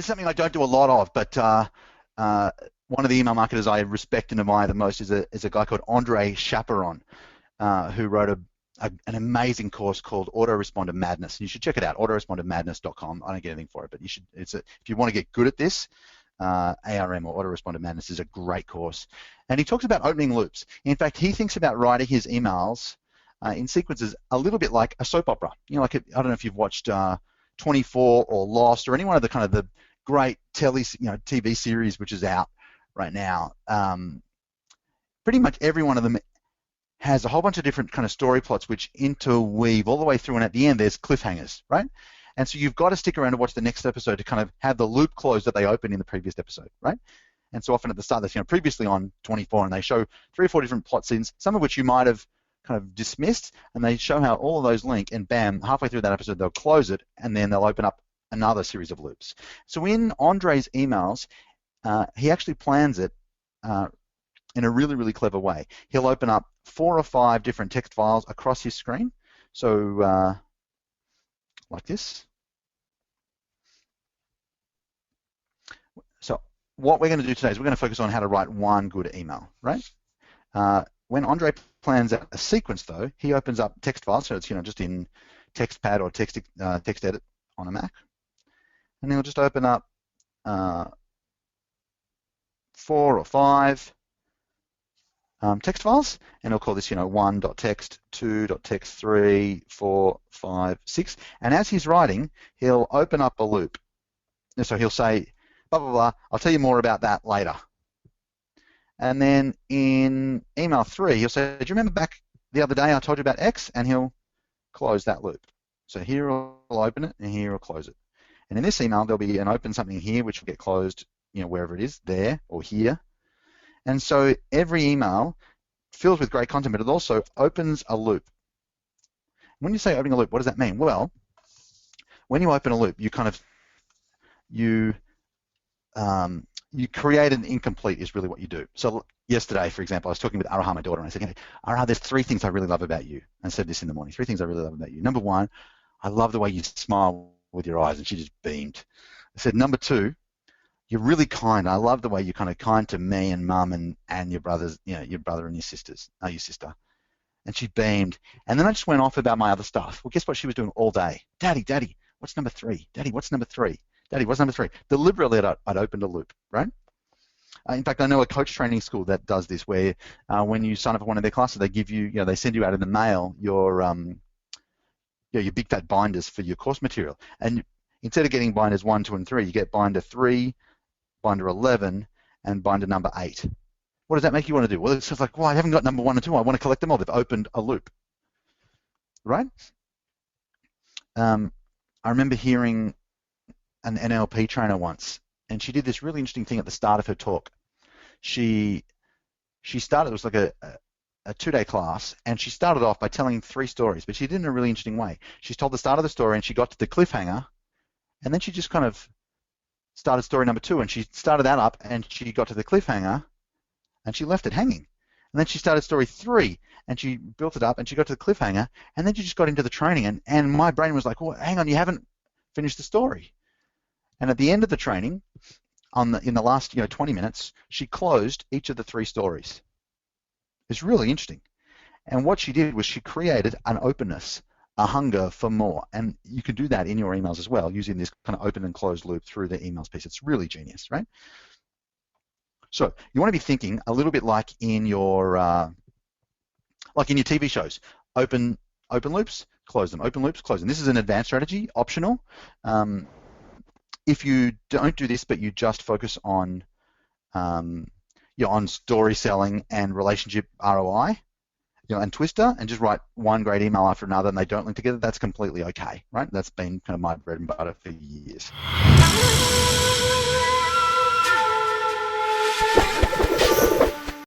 something I don't do a lot of, but one of the email marketers I respect and admire the most is a guy called Andre Chaperon, who wrote an amazing course called Autoresponder Madness. You should check it out, autorespondermadness.com. I don't get anything for it, but you should. If you want to get good at this, ARM or Autoresponder Madness is a great course. And he talks about opening loops. In fact, he thinks about writing his emails in sequences a little bit like a soap opera. You know, like I don't know if you've watched 24 or Lost or any one of the great TV series which is out right now. Pretty much every one of them has a whole bunch of different kind of story plots which interweave all the way through, and at the end there's cliffhangers, right? And so you've got to stick around to watch the next episode to kind of have the loop close that they opened in the previous episode, right? And so often at the start, that's previously on 24, and they show 3 or 4 different plot scenes, some of which you might have kind of dismissed, and they show how all of those link, and bam, halfway through that episode they'll close it, and then they'll open up another series of loops. So in Andre's emails, he actually plans it in a really, really clever way. He'll open up 4 or 5 different text files across his screen, so like this. So what we're going to do today is we're going to focus on how to write one good email, right? When Andre plans out a sequence, though, he opens up text files, so it's just in TextPad or TextEdit on a Mac, and he'll just open up 4 or 5 text files, and he'll call this 1.text, 2.text, 3, 4, 5, 6, and as he's writing, he'll open up a loop. So he'll say, blah, blah, blah, I'll tell you more about that later. And then in email 3, he'll say, do you remember back the other day I told you about X? And he'll close that loop. So here he'll open it, and here he'll close it. And in this email, there'll be an open something here, which will get closed, wherever it is, there or here. And so every email fills with great content, but it also opens a loop. When you say opening a loop, what does that mean? Well, when you open a loop, you create an incomplete is really what you do. So yesterday, for example, I was talking with Araha, my daughter, and I said, hey, Araha, there's 3 things I really love about you. I said this in the morning, 3 things I really love about you. Number 1, I love the way you smile with your eyes, and she just beamed. I said, number 2, you're really kind. I love the way you're kind of kind to me and Mum and your brothers, your brother and your sister. And she beamed. And then I just went off about my other stuff. Well, guess what she was doing all day? Daddy, what's number 3? Daddy, what's number 3? Daddy, what's number 3? Deliberately, I'd opened a loop, right? In fact, I know a coach training school that does this, where when you sign up for one of their classes, they give you, they send you out in the mail your big fat binders for your course material. And instead of getting binders 1, 2, and 3, you get binder 3, binder 11, and binder number 8. What does that make you want to do? Well, it's just like, well, I haven't got number 1 and 2. I want to collect them all. They've opened a loop, right? I remember hearing an NLP trainer once, and she did this really interesting thing at the start of her talk. She started, it was like a 2-day class, and she started off by telling 3 stories, but she did it in a really interesting way. She told the start of the story, and she got to the cliffhanger, and then she just kind of started story number 2, and she started that up, and she got to the cliffhanger, and she left it hanging. And then she started story 3, and she built it up, and she got to the cliffhanger, and then she just got into the training, and my brain was like, well, hang on, you haven't finished the story. And at the end of the training, in the last 20 minutes, she closed each of the 3 stories. It's really interesting. And what she did was she created an openness, a hunger for more. And you can do that in your emails as well, using this kind of open and closed loop through the emails piece. It's really genius, right? So you want to be thinking a little bit like in your TV shows. Open loops, close them. Open loops, close them. This is an advanced strategy, optional. If you don't do this, but you just focus on on story selling and relationship ROI, and Twister, and just write one great email after another, and they don't link together, that's completely okay, right? That's been kind of my bread and butter for years.